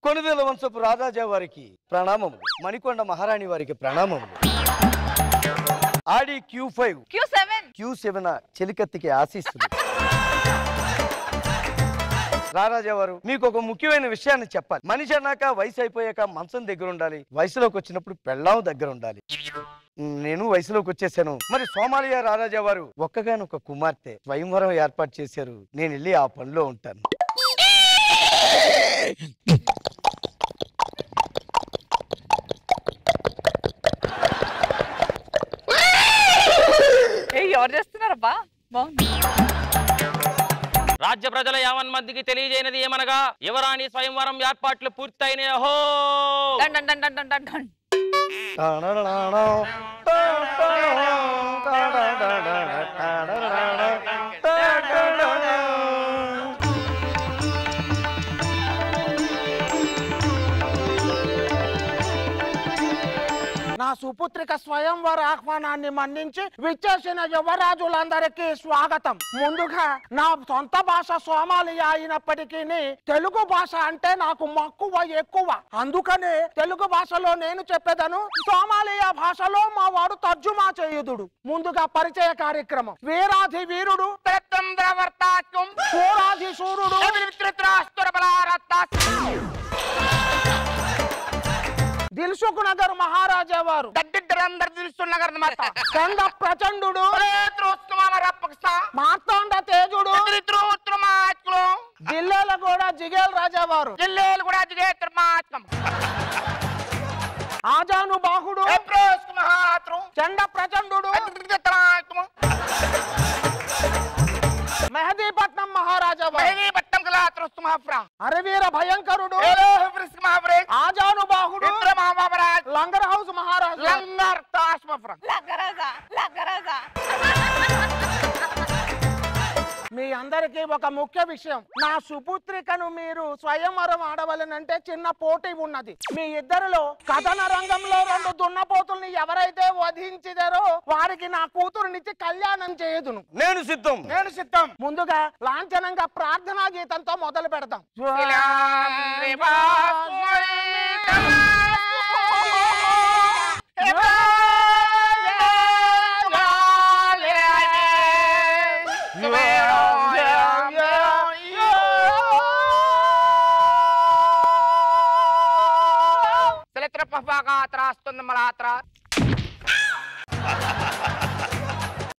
కొనుదెల వంశపు రాజాజా వారికి ప్రణామములు, మణికొండ మహారాణి వారికి ప్రణామములు. ఆడి Q5 Q7 చెలికత్తికి ఆశీస్సులు. రారాజా వారు మీకు ఒక ముఖ్యమైన విషయాన్ని చెప్పాలి. మనిషి అన్నాక వయసు అయిపోయాక మంచం దగ్గర ఉండాలి, వయసులోకి వచ్చినప్పుడు పెళ్ళాం దగ్గర ఉండాలి. నేను వయసులోకి వచ్చేసాను. మరి సోమాలియా రారాజా వారు ఒక్కగానొక కుమార్తె స్వయంవరం ఏర్పాటు చేశారు. నేను వెళ్ళి ఆ పనిలో ఉంటాను. ఎవరు చేస్తున్నారబ్బా? బాగుంది. రాజ్య ప్రజల యావన్మందికి తెలియజేయనది ఏమనగా యువరాణి స్వయంవరం ఏర్పాట్లు పూర్తయినాయో. నా సుపుత్రిక స్వయంవర ఆహ్వానాన్ని మన్నించి విచ్చేసిన యువరాజులందరికీ స్వాగతం. ముందుగా నా సొంత భాష సోమాలియా అయినప్పటికీ తెలుగు భాష అంటే నాకు మక్కువ ఎక్కువ. అందుకనే తెలుగు భాషలో నేను చెప్పేదను, సోమాలియా భాషలో మా వాడు తర్జుమా చేయుదుడు. ముందుగా పరిచయ కార్యక్రమం. వీరాధి వీరుడు, శూరాధి శూరుడు, దిల్సుఖ్ నగర్ మహారాజా వారు, చండ ప్రచండు, మార్తాండ తేజుడు, జిల్లేల కూడా జిగేల్ రాజా వారు, ఆజాను బాహుడు, చండ ప్రచండు, మెహదీపట్నం మహారాజా వారు, అరవీర భయంకరుడు, ఆజాను బాహుడు, లంగర్ హౌస్ మహారాజా, మీ అందరికీ ఒక ముఖ్య విషయం. నా సుపుత్రికను మీరు స్వయంవరం ఆడవలనంటే చిన్న పోటీ ఉన్నది. మీ ఇద్దరిలో కథన రంగంలో 2 దున్నపోతుల్ని ఎవరైతే వధించిదారో వారికి నా కూతురునిచ్చి కళ్యాణం చేయదును. నేను సిద్ధం. ముందుగా లాంఛనంగా ప్రార్థనా గీతంతో మొదలు పెడతాం.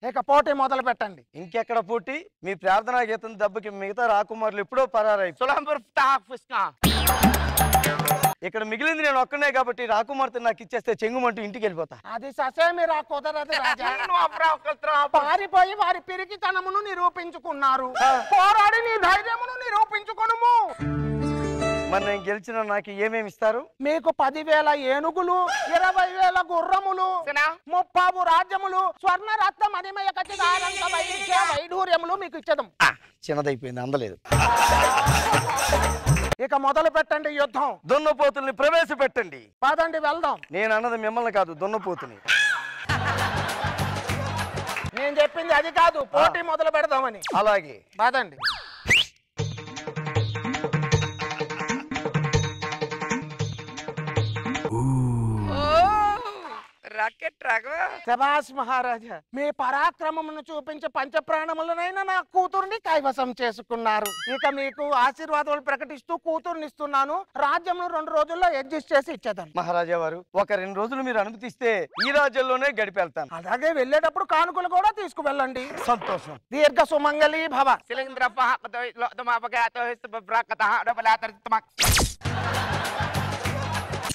ఇక పోటీ మొదలు పెట్టండి. ఇంకెక్కడ పోటీ? మీ ప్రార్థనా గీతం దెబ్బకి మిగతా రాకుమారులు ఎప్పుడో పరారై. ఇక్కడ మిగిలింది నేను ఒక్కనే కాబట్టి రాకుమార్తె నాకు ఇచ్చేస్తే చెంగుమంటూ ఇంటికి వెళ్ళిపోతా. అది ససేమి రా కుదరదు రాజా. పారిపోయి వారి పిరికితనమును నిరూపించుకున్నారు. పోరాడి నీ ధైర్యమును నిరూపించుకొనుము. మరి నేను గెలిచిన నాకు ఏమేమి ఇస్తారు? మీకు 10,000 ఏనుగులు, 20,000 గుర్రములు, 30 రాజ్యములు, స్వర్ణరత్న మణిమయ కటికారంత వైఢూర్యములు మీకు ఇచ్చదం. చిన్నదైపోయింది, అందలేదు. ఇక మొదలు పెట్టండి యుద్ధం. దున్నపోతుల్ని ప్రవేశపెట్టండి. పదండి వెళ్దాం. నేను అన్నది మిమ్మల్ని కాదు, దున్నపోతుని. నేను చెప్పింది అది కాదు, పోటీ మొదలు పెడదామని. అలాగే పదండి. శభాష్ మహారాజా, మీ పరాక్రమమును చూపించి పంచప్రాణములనైనా నా కూతుర్ని కైవసం చేసుకున్నారు. ఇక మీకు ఆశీర్వాదాలు ప్రకటిస్తూ కూతుర్నిస్తున్నాను. రాజ్యమును 2 రోజుల్లో అడ్జస్ట్ చేసి ఇచ్చేదాను. మహారాజా వారు ఒక 2 రోజులు మీరు అనుమతిస్తే ఈ రాజ్యంలోనే గడిపెళ్తాను. అలాగే వెళ్ళేటప్పుడు కానుకలు కూడా తీసుకువెళ్ళండి. సంతోషం. దీర్ఘ సుమంగళి భవ.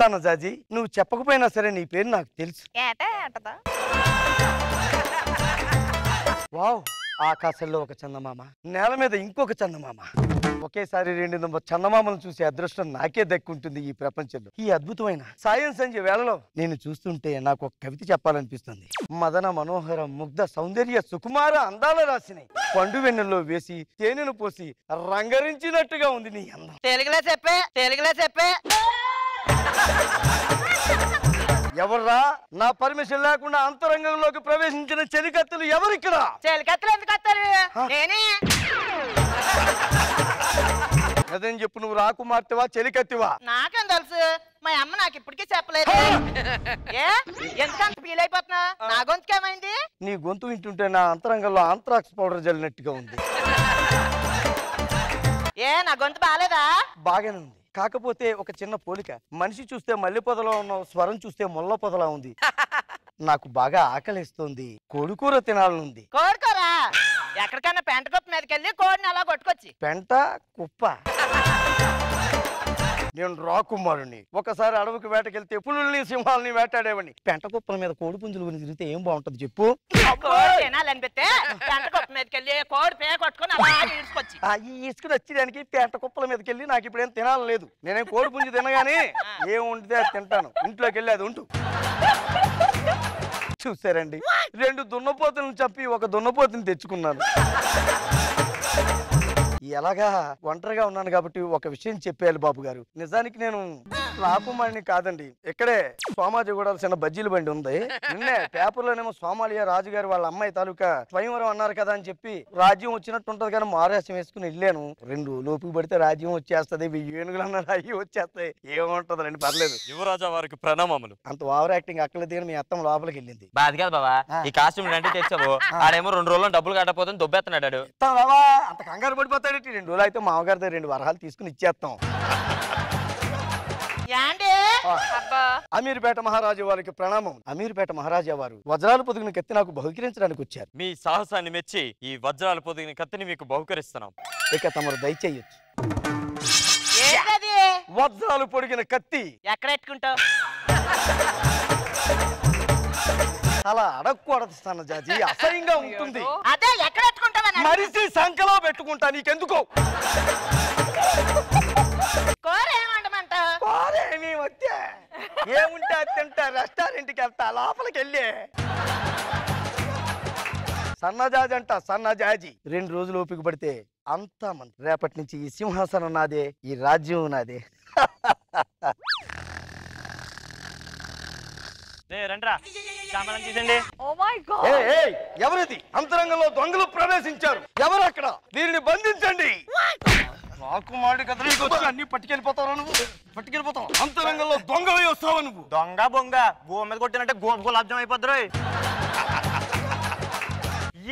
సన్నజాజీ, నువ్వు చెప్పకపోయినా సరే నీ పేరు నాకు తెలుసు. వావ్, ఆకాశంలో ఒక చందమామ, నేల మీద ఇంకొక చందమామ. ఒకేసారి 2 చందమామలను చూసే అదృష్టం నాకే దక్కుంటుంది ఈ ప్రపంచంలో. ఈ అద్భుతమైన సాయం సంధ్య వేళలో నేను చూస్తుంటే నాకు ఒక కవిత చెప్పాలనిపిస్తుంది. మదన మనోహర ముగ్ధ సౌందర్య సుకుమార అందాల రాసిని పండు వెన్నెల్లో వేసి తేనెను పోసి రంగరించినట్టుగా ఉంది నీ అందం. తెలుగులో చెప్పే ఎవర్రా నా పర్మిషన్ లేకుండా అంతరంగంలోకి ప్రవేశించిన చెలికత్తెలు ఎవరిక్కడ? చెలికత్తెలు ఎందుకు వస్తారు? నేనే. అదేం చెప్పు, నువ్వు రాకుమార్తెవా చెలికత్తివా? నాకేం తెలుసు, మా అమ్మ నాకు ఇప్పటికీ చెప్పలేదు. ఏ ఎందుకంత ఫీల్ అయిపోతున్నా? నా గొంతుకేమైంది? నీ గొంతు వింటుంటే నా అంతరంగంలో ఆంత్రాక్స్ పౌడర్ జల్లినట్టుగా ఉంది. ఏ నా గొంతు బాలేదా? బాగానే ఉంది, కాకపోతే ఒక చిన్న పోలిక. మనిషి చూస్తే మల్లె పొదలో ఉన్నావు, స్వరం చూస్తే ముళ్ళ పొదలా ఉంది. నాకు బాగా ఆకలిస్తుంది, కోడికూర తినాలనుంది. కోరుకోరా, ఎక్కడికైనా పెంట కుప్ప మీదకి వెళ్ళి కోడిని అలా కొట్టుకొచ్చి. పెంట కుప్ప? నేను రాకుమారుని. ఒకసారి అడవికి వేటకెళ్తే పులుల్ని సింహాలని వేటాడేవాడిని. పెంట కుప్పల మీద కోడి పుంజుల గురించి తిరిగితే ఏం బాగుంటది చెప్పు? కోడి తినాలనిపిస్తే పెంట కుప్ప మీదకి వెళ్ళి కోడి పే కొట్టుకొని అలా ఈడ్చుకొచ్చి. ఈ ఇసుకుని వచ్చేదానికి పెంట కుప్పల మీదకి వెళ్ళి నాకు ఇప్పుడు ఏం తినాలని లేదు. నేనేం కోడి పుంజు తినగానే ఏం వండితే అది తింటాను. ఇంట్లోకి వెళ్ళి అది ఉంటు. చూసారండి, 2 దున్నపోతులను చంపి ఒక దున్నపోతుని తెచ్చుకున్నాను. ఎలాగా ఒంటరిగా ఉన్నాను కాబట్టి ఒక విషయం చెప్పేయాలి బాబు గారు. నిజానికి నేను రాకుమారిని కాదండి. ఇక్కడే సోమాజిగూడ చిన్న బజ్జీల బండి ఉంది. నిన్నే పేపర్లోనేమో సోమాలియా రాజుగారు వాళ్ళ అమ్మాయి తాలూకా స్వయంవరం అన్నారు కదా అని చెప్పి రాజ్యం వచ్చినట్టు ఉంటది కానీ మారేసం వేసుకుని వెళ్ళాను. 2 లోపుకి పడితే రాజ్యం వచ్చేస్తది, 1000 ఏనుగులు అన్నారు అయ్యి వచ్చేస్తాయి. ఏముంటదండి, పర్లేదు. యువరాజా వారికి ప్రణామములు. అంత ఓవర్ యాక్టింగ్ అక్కలేదు కానీ మీ అత్తం లోపలికి వెళ్ళింది. బాధ కాదు బాబా, ఈ కాస్ట్యూమ్ అంటే తెచ్చావు, ఆడేమో 2 రోజుల్లో డబ్బులు కట్టపోతే దొబ్బెత్తనాడు. అంత కంగారు పడిపోతాడు. 2 రోజులు అయితే మామగారి 2 వరహాలు తీసుకుని ఇచ్చేస్తాం. అమీర్పేట మహారాజు వారికి ప్రణామం. అమీర్పేట మహారాజా వారు వజ్రాలు పొదిగిన కత్తి నాకు బహుకరించడానికి వచ్చారు. మీ సాహసాన్ని మెచ్చి ఈ వజ్రాలు పొదిగిన కత్తిని మీకు బహుకరిస్తున్నాం. ఇక తమరు దయచేయచ్చు. ఏంటది? వజ్రాలు పొడిగిన కత్తి. ఎక్కడ ఎట్టుకుంటావు? అలా అడక్కు అడస్తాను జాజీ, అసహ్యంగా ఉంటుంది. అదే ఎక్కడ ఎట్టుకుంటావని మరిసి సంకలో పెట్టుకుంటా, నీకెందుకో. కూర ఏమంటమంటావు? కోరేమీ వద్దే, ఏముంటే అది తింటా. రెస్టారెంట్కి వెళ్తా, లోపలికి వెళ్ళి సన్నజాజి అంట, సన్నజాజి. 2 రోజులు ఓపిక పడితే అంతా మంది. రేపటి నుంచి ఈ సింహాసనం నాదే, ఈ రాజ్యం నాదే. ఎవరిది? అంతరంగంలో దొంగలు ప్రవేశించారు. ఎవరు అక్కడ? వీరిని బంధించండి. రాకుమారుడి కదా అన్ని పట్టుకెళ్ళిపోతావు నువ్వు, పట్టుకెళ్ళిపోతావు. అంతరంగంలో దొంగ వస్తావా నువ్వు? దొంగ బొంగ గోవ మీద కొట్టినంటే గోపు లబ్ధం అయిపోద్దు.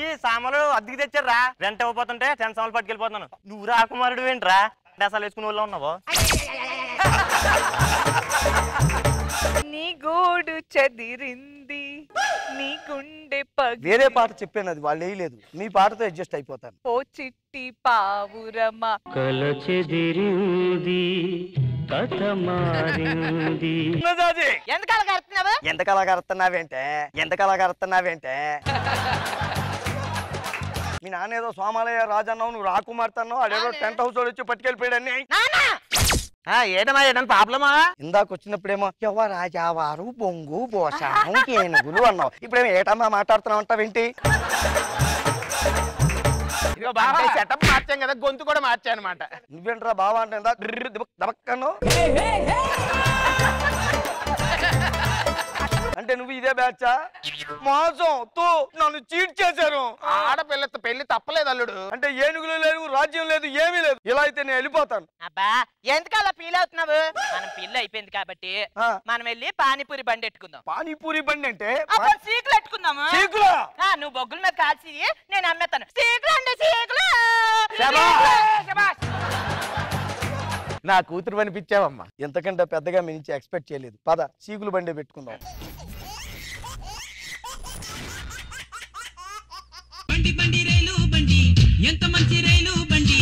ఈ సామాన్లు అద్దెకి తెచ్చారా, రెంట్ అయిపోతుంటే 10 సామాన్లు పట్టుకెళ్ళిపోతున్నాను. నువ్వు రాకుమారుడు ఏంట్రా డసాలు వేసుకునే వాళ్ళు ఉన్నావు? నీ గోడు చెదిరింది, నీ గుండె వేరే పాట చెప్పాను, అది వాళ్ళు వేయలేదు. మీ పాటతో అడ్జస్ట్ అయిపోతాను. ఓ చిట్టి పావురమా కల చెదిరింది కథ మారింది. ఎందుకలా కడుతున్నావు? ఎంతకలా కడుతున్నావేంటే, ఎంతకలా కడుతున్నావేంటే? మీ నాన్న ఏదో సోమాలయ రాజన్నావు, నువ్వు రాకుమార్తె అన్నావు. అదేదో టెంట్ హౌస్ వచ్చి పట్టుకెళ్ళిపోయాడని. ఏటమా ఏదన్నా ప్రాబ్లమా? ఇందాక వచ్చినప్పుడేమో యువరాజావారు బొంగు బోసాను ఏనుగులు అన్నావు. ఇప్పుడేమో ఏటమ్మా మాట్లాడుతున్నావు అంటావేంటి? సెటప్ మార్చాం కదా, గొంతు కూడా మార్చా అనమాట. నువ్వేంట్రా బావా అంటే దబక్కను అంటే నువ్వు ఇదే బ్యాచా? మోసం తో నన్ను చీట్ చేశారు. ఆడపిల్లతో పెళ్లి తప్పలేదు అల్లుడు. అంటే ఏనుగులు లేవు, రాజ్యం లేదు, ఏమీ లేదు. ఇలా అయితే నేను వెళ్ళిపోతాను. అబ్బా ఎందుకలా ఫీల్ అవుతున్నావు? మనం పిల్ల అయిపోయింది కాబట్టి మనం వెళ్ళి పానీపూరి బండి ఎట్టుకుందాం. పానీపూరి బండి అంటే సీకులు ఎట్టుకుందాము. సీకులా? నువ్వు బొగ్గుల మీద కాల్చి నేను అమ్మేస్తాను. సీకులు అండి, సీకులు. నా కూతురు అనిపించావమ్మా. ఎంతకంటే పెద్దగా మీ నుంచి ఎక్స్పెక్ట్ చేయలేదు. పద సీకులు బండి పెట్టుకుందాం. బండి బండి రైలు బండి, ఎంత మంచి రైలు బండి,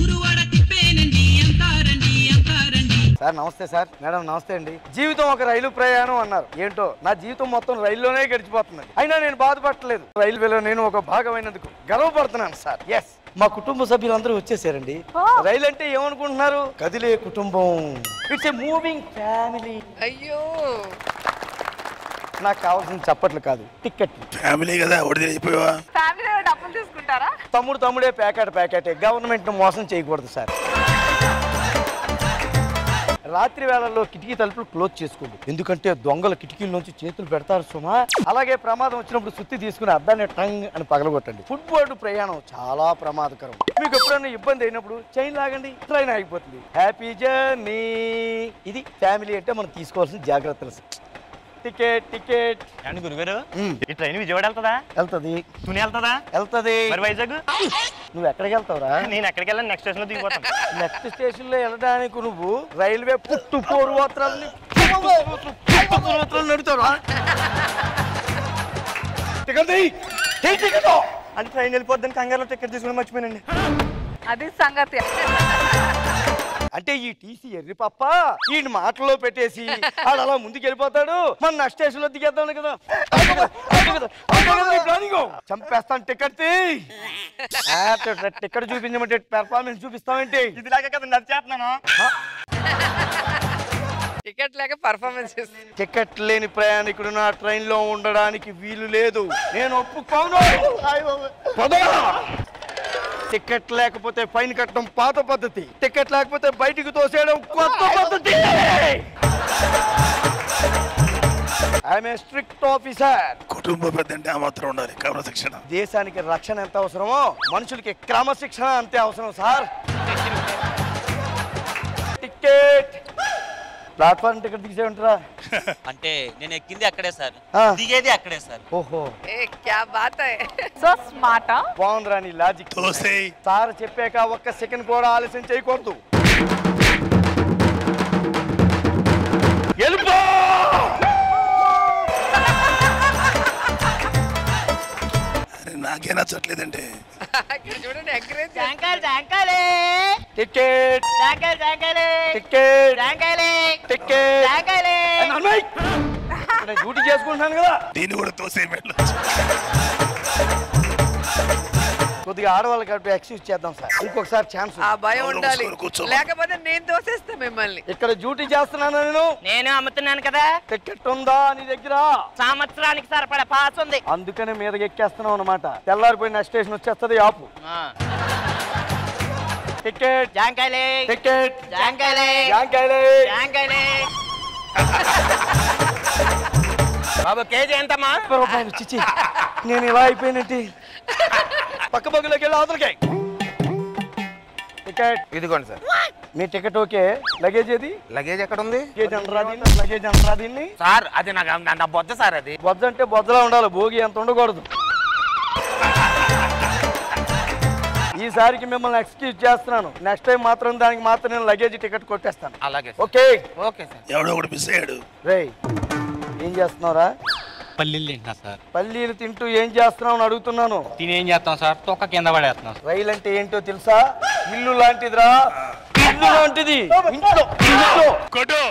ఊరువాడ తిప్పేనండి, ఎంత రండి ఎంత రండి. సార్ నమస్తే. సార్ మేడం నమస్తే అండి. జీవితం ఒక రైలు ప్రయాణం అన్నారు. ఏంటో నా జీవితం మొత్తం రైల్లోనే గడిచిపోతుంది. అయినా నేను బాధపడలేదు. రైల్వేలో నేను ఒక భాగమైనందుకు గర్వపడుతున్నాను సార్. ఎస్, మా కుటుంబ సభ్యులందరూ వచ్చేసారండి. రైలు అంటే ఏమనుకుంటున్నారు? కదిలే కుటుంబం. It's a moving family. అయ్యో, నాకు కావాల్సిన చప్పట్లు కాదు, టికెట్. ఫ్యామిలీ కదా, ఒడిదిపోయావా? ఫ్యామిలీ డబ్బులు తీసుకుంటారా? తమ్ముడే ప్యాకెటే. గవర్నమెంట్ ను మోసం చేయకూడదు సార్. రాత్రి వేళల్లో కిటికీ తలుపులు క్లోజ్ చేసుకోండి, ఎందుకంటే దొంగల కిటికీల నుంచి చేతులు పెడతారు సుమా. అలాగే ప్రమాదం వచ్చినప్పుడు సుత్తి తీసుకుని అద్దాన్ని టంగ్ అని పగలగొట్టండి. ఫుట్బాల్ ప్రయాణం చాలా ప్రమాదకరం. మీకు ఎప్పుడైనా ఇబ్బంది అయినప్పుడు చైన్ లాగండి, ట్రైన్ ఆగిపోతుంది. Happy journey. ఇది ఫ్యామిలీ అంటే మనం తీసుకోవాల్సిన జాగ్రత్తలు. Ticket ticket. అండి గురుగారు, ఈ ట్రైన్ విజయవాడ వెళ్తుందా? వెళ్తది. తుని వెళ్తుందా? వెళ్తది. మరి వైజాగ్? నువ్వు ఎక్కడికి వెళ్తావురా? నేను ఎక్కడికి వెళ్ళాను, నెక్స్ట్ స్టేషన్ లో దిగిపోతాను. నెక్స్ట్ స్టేషన్ లో వెళ్ళడానికి నువ్వు రైల్వే పుట్టు పూర్వోత్తరాలని నడుతావురా? టికెట్ అంటే ట్రైన్ వెళ్ళిపోద్దని కంగారులో టికెట్ తీసుకుని మర్చిపోయానండి. అది సంగతి. అంటే ఈ టీసీ ఎర్రి పప్ప ఈ మాటల్లో పెట్టేసి ఆడు అలా ముందుకు వెళ్ళిపోతాడు. మన నెక్స్ట్ స్టేషన్ లో దిగేద్దాం కదా. చంపేస్తాను. టికెట్ టికెట్ చూపించమంటే పెర్ఫార్మెన్స్ చూపిస్తామంటే ఇది లాగా కదా నడిచేస్తున్నాను. టికెట్ లేక పర్ఫార్మెన్స్ చేస్తుంది. టికెట్ లేని ప్రయాణికుడు నా ట్రైన్ లో ఉండడానికి వీలు లేదు. నేను ఒప్పుకోను. టికెట్ లేకపోతే ఫైన్ కట్టడం పాత పద్ధతి, టికెట్ లేకపోతే బయటికి తోసేయడం కొత్త పద్ధతి. I'm a strict officer. కుటుంబ పెద్ద అంటే ఆ మాత్రం ఉండాలి క్రమశిక్షణ. దేశానికి రక్షణ ఎంత అవసరమో మనుషులకి క్రమశిక్షణ అంతే అవసరం సార్. టికెట్ ప్లాట్ఫామ్ టికెట్ తీసే ఉంటారా? అంటే నేను ఎక్కింది అక్కడే సార్, ఆ. దిగేది అక్కడే సార్. ఓహో, ఏ క్యా బాత్ హై. So smart. బాగుందిరా నీ లాజిక్. సార్ చెప్పాక ఒక్క సెకండ్ కూడా ఆలస్యం చేయకూడదు. వెళ్ళిపో. నాకే నచ్చట్లేదంటే చూడండి ఎంకరేజ్. జాంకాయలు జాంకాయలే. టికెట్ జాంకాయలు జాంకాయలే. టికెట్ జాంకాయలే. టికెట్ జాంకాయలే. డ్యూటీ చేసుకుంటున్నాను కదా. దీన్ని కూడా తోసే కొద్దిగా ఆడవాళ్ళకి అటు ఎక్స్క్యూజ్ చేద్దాం సార్. ఇంకొకసారి ఛాన్స్. ఆ భయం ఉండాలి, లేకపోతే నేను దోసేస్తా మిమ్మల్ని. ఇక్కడ డ్యూటీ చేస్తున్నాను నేను అమ్ముతున్నాను కదా. టికెట్ ఉందా నీ దగ్గర? సంవత్సరానికి సరిపడా పాస్ ఉంది. అందుకనే మీదకి ఎక్కేస్తున్నాం అనమాట. తెల్లారిపోయిన స్టేషన్ వచ్చేస్తుంది, ఆపు. టికెట్ జాంకాయలే. టికెట్ జాంకాయలే. జాంకాయలే. జాంకాయలే. బాబు కేజీ ఎంతమ్మా? రూపాయలు. చిచ్చి, నేను ఇలా అయిపోయినట్టు. పక్క బగ్గులోకి వెళ్ళి అవతలకి. టికెట్ ఇదిగోండి సార్. మీ టికెట్ ఓకే. లగేజ్ ఏది? లగేజ్ ఎక్కడ ఉంది? లగేజ్ అనరా దీన్ని? లగేజ్ అనరా దీన్ని? సార్ అది నా బొద్ద సార్. అది బొజ్జ అంటే బొజ్జలా ఉండాలి, భోగి అంత ఉండకూడదు. ఈసారికి మిమ్మల్ని ఎక్స్క్యూజ్ చేస్తున్నాను. నెక్స్ట్ టైం మాత్రం దానికి మాత్రం నేను లగేజ్ టికెట్ కొట్టేస్తాను. అలాగే. Okay okay sir. ఎవడో ఒకటి మిస్ అయ్యాడు. రేయ్, ఏం చేస్తున్నావురా? పల్లీలు తింటున్నా సార్. పల్లీలు తింటూ ఏం చేస్తున్నావు అని అడుగుతున్నాను. తినేం చేస్తాం సార్, తొక్క కింద పడేస్తున్నాం. రైలు అంటే ఏంటో తెలుసా? ఇల్లు లాంటిదిరా, ఇల్లు లాంటిది. ఇంట్లో కొట్టు.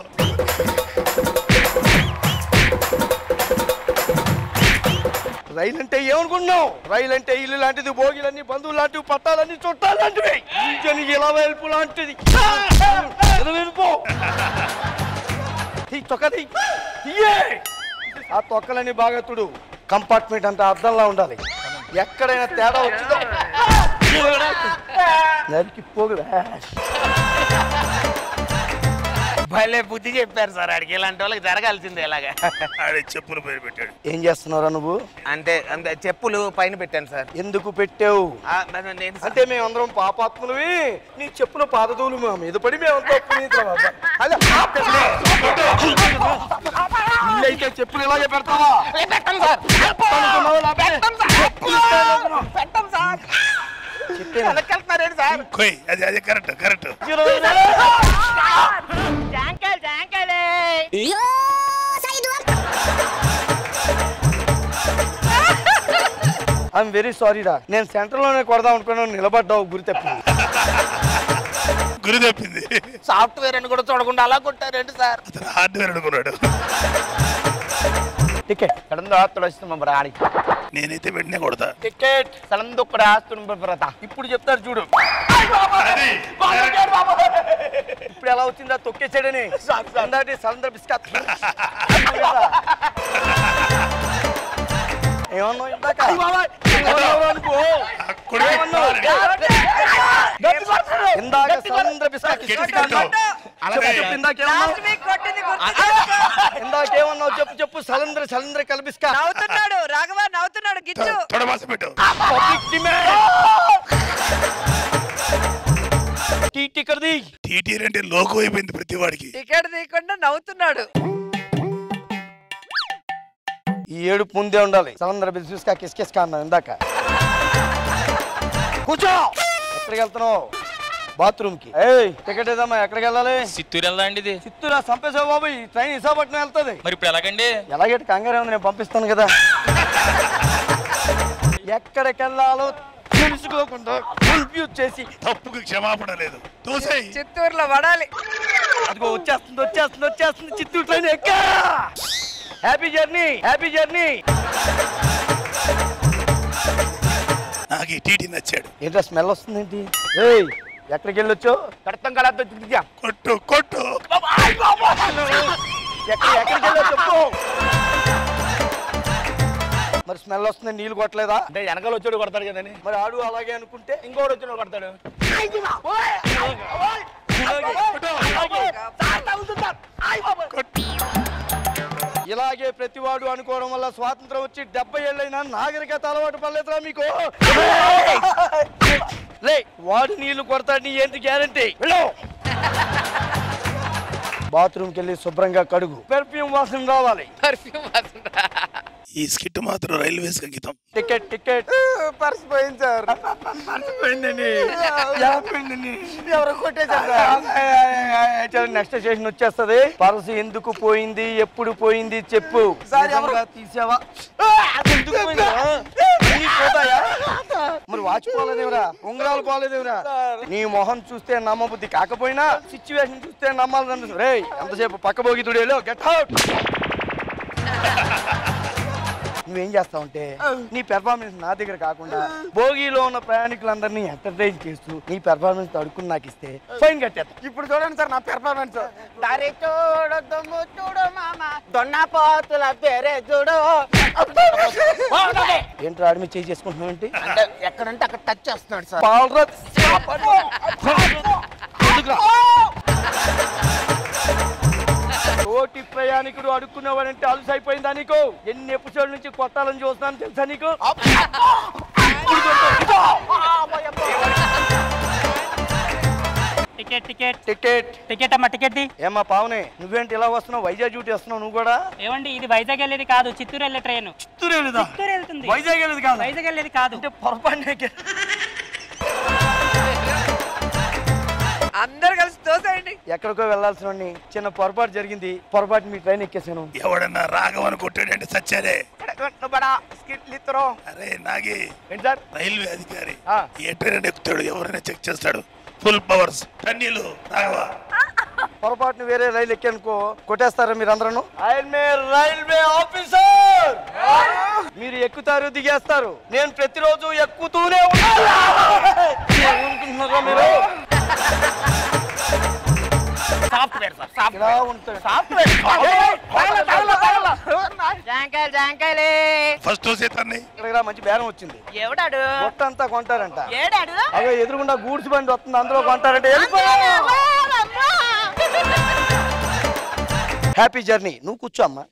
రైలు అంటే ఏమనుకున్నావు? రైలు అంటే ఇల్లు లాంటిది, భోగిలన్నీ, బంధువులు లాంటివి, పట్టాలన్నీ, చుట్టాలు లాంటివి, ఇంజన్ ఇలా వెలుపు లాంటిది. వెళ్ళిపో. తొక్కది. ఆ తొక్కలని బాగా తుడు. కంపార్ట్మెంట్ అంతా అద్దంలా ఉండాలి. ఎక్కడైనా తేడా వచ్చిందో నరికి పోగురా. భలే బుద్ధి చెప్పారు సార్. అడిగి ఇలాంటి వాళ్ళకి జరగాల్సిందే. ఇలాగా చెప్పులు పైన పెట్టాడు. ఏం చేస్తున్నారా నువ్వు? అంటే చెప్పులు పైన పెట్టాను సార్. ఎందుకు పెట్టావు? అంటే మేమందరం పాపాత్ములవి, నీ చెప్పుల పాదదూలు మా మీద పడి మేమంతా ఇల్లైతే చెప్పులు ఇలాగే పెడతావా? అది కరెక్ట్ కరెక్ట్. జాంకాయలు జాంకాయలే. ఐఎమ్ వెరీ సారీ రా. నేను సెంటర్ లోనే కొడదాం అనుకున్నాను, నిలబడ్డావు. గురి తప్పింది. గురి తప్పింది. సాఫ్ట్వేర్ అని కూడా చూడకుండా అలా కొట్టారండి సార్. హార్డ్వేర్ అనుకున్నాడు. టికెట్ నేనైతే వెంటనే కొడతా. టికెట్ ఇప్పుడు చెప్తారు చూడు. ఇప్పుడు ఎలా వచ్చిందా తొక్కేసాడని? సలందర్ బిస్కట్ ఏమన్నావు ఇందాక? ఇందాక సలందర్ బిస్కట్ ఇందాకేమన్నావు చెప్పు సలంద్ర కల్పిస్కా నవ్వుతున్నాడు రాఘవ నవ్వుతున్నాడు గిచ్చు తొడమాస పెట్టు టీటీ అంటే లోకం అయిపోయింది ప్రతి వాడికి టికెట్ తీయకుండా నవ్వుతున్నాడు ఈ ఏడు ముందే ఉండాలి సలంద్ర బిల్సుస్కా కిస్కిస్కా అన్నా ఇందాక కూర్చో ఎక్కడికి వెళ్తున్నావు బాత్రూమ్ కి టికెట్ ఏదమ్మా ఎక్కడికి వెళ్ళాలి చిత్తూరు వెళ్దాండి ఇది చిత్తూరా సంపేశావు బాబు ఈ ట్రైన్ విశాఖపట్నం వెళ్తుంది మరి ఇప్పుడు ఎలాగండి ఎలాగైతే కంగారే ఉంది నేను పంపిస్తాను కదా ఎక్కడికి వెళ్ళాలో తెలుసుకోకుండా కన్ఫ్యూజ్ చేసి తప్పుకి క్షమాపణ లేదు చిత్తూరులో పడాలి అదిగో వచ్చేస్తుంది చిత్తూరు ట్రైన్ ఎక్కా హ్యాపీ జర్నీ నాకు ఈ టీటీ నచ్చాడు ఏంటో స్మెల్ వస్తుంది ఏంటి ఎక్కడికి వెళ్ళొచ్చు కడతాం కదా కొట్టు ఎక్కడికి వెళ్ళొచ్చు చెప్పు మరి స్మెల్ వస్తుంది నీళ్ళు కొట్టలేదా అంటే వెనకాల వచ్చాడు కొడతాడు కదండి మరి ఆడు అలాగే అనుకుంటే ఇంకోటి వచ్చిన కొడతాడు ఇలాగే ప్రతివాడు అనుకోవడం వల్ల స్వాతంత్రం వచ్చి 70 ఏళ్ళైనా నాగరికత అలవాటు పడలేదురా మీకు లే వాడు నీళ్లు కొడతాడు నీ ఏంటి గ్యారంటీ బాత్రూమ్కి వెళ్ళి శుభ్రంగా కడుగు పెర్ఫ్యూమ్ వాసన రావాలి ఈ స్కిట్ మాత్రం రైల్వేస్ అంకితం టికెట్ పర్స్ పోయింది సార్ ఎవరు కొట్టేశారు నెక్స్ట్ స్టేషన్ వచ్చేస్తుంది పర్స్ ఎందుకు పోయింది ఎప్పుడు పోయింది చెప్పు తీసావా మరి వాచ్ పోలేదేవరా ఉంగరాలు పోలేదేవరా నీ మొహం చూస్తే నమ్మబుద్ధి కాకపోయినా సిచ్యువేషన్ చూస్తే నమ్మాలని రే ఎంతసేపు పక్క భోగితుడేలో గెట్ అవుట్ నువ్వేం చేస్తావంటే నీ పెర్ఫార్మెన్స్ నా దగ్గర కాకుండా భోగిలో ఉన్న ప్రయాణికులందరినీ ఎంటర్టైన్ చేస్తూ నీ పెర్ఫార్మెన్స్ అడుక్కుని నాకు ఇస్తే ఫైన్ కట్టేస్తా ఇప్పుడు చూడండి సార్ నా పెర్ఫార్మెన్స్ దారి చూడు మామ దొన్న పోతుల పేరే చూడు ఏంటి ఆడి మీద చేయి చేసుకుంటున్నావు ఏంటి అంటే ఎక్కడంటే అక్కడ టచ్ చేస్తున్నాడు సార్ తోటి ప్రయాణికుడు అడుక్కునేవాడంటే అలసి అయిపోయిందా నీకు ఎన్ని ఎపిసోడ్ నుంచి కొట్టాలని చూస్తున్నాను తెలుసా నీకు టికెట్ అమ్మా టికెట్ ఏమ్మా పావనే నువ్వేంటి ఇలా వస్తున్నావు వైజాగ్ డ్యూటీ వస్తున్నావు నువ్వు కూడా ఏమండి ఇది వైజాగ్ వెళ్ళేది కాదు చిత్తూరు వెళ్ళే ట్రైన్ చిత్తూరు వెళ్తుంది వైజాగ్ వెళ్ళేది కాదు వైజాగ్ వెళ్ళేది కాదు అంటే పొరపాటు అందరు కలిసి తోసేయండి ఎక్కడికో వెళ్ళాల్సిన చిన్న పొరపాటు జరిగింది పొరపాటు మీ ట్రైన్ ఎక్కేసాను ఎవడన్నా రాఘవని కొట్టాడంటే సచ్చారే అరే నాగి రైల్వే అధికారి ఏ ట్రైన్ ఎక్కుతాడు ఎవరైనా చెక్ చేస్తాడు ఫుల్ పవర్స్ టన్నీలు రాఘవ పొరపాటును వేరే రైలు ఎక్కానుకో కొట్టేస్తారా మీరు అందరూ రైల్వే ఆఫీసర్ మీరు ఎక్కుతారు దిగేస్తారు నేను ప్రతిరోజు ఎక్కుతూనే ఉంటాను మీరు ఫస్ట్ మంచి బేరం వచ్చింది ఎవడాడు మొత్తంతా కొంటారంట ఏడాడు అదే ఎదురుగుండా గూడ్స్ బండి వస్తుంది అందులో కొంటారంటే హ్యాపీ జర్నీ నువ్వు కూర్చో అమ్మా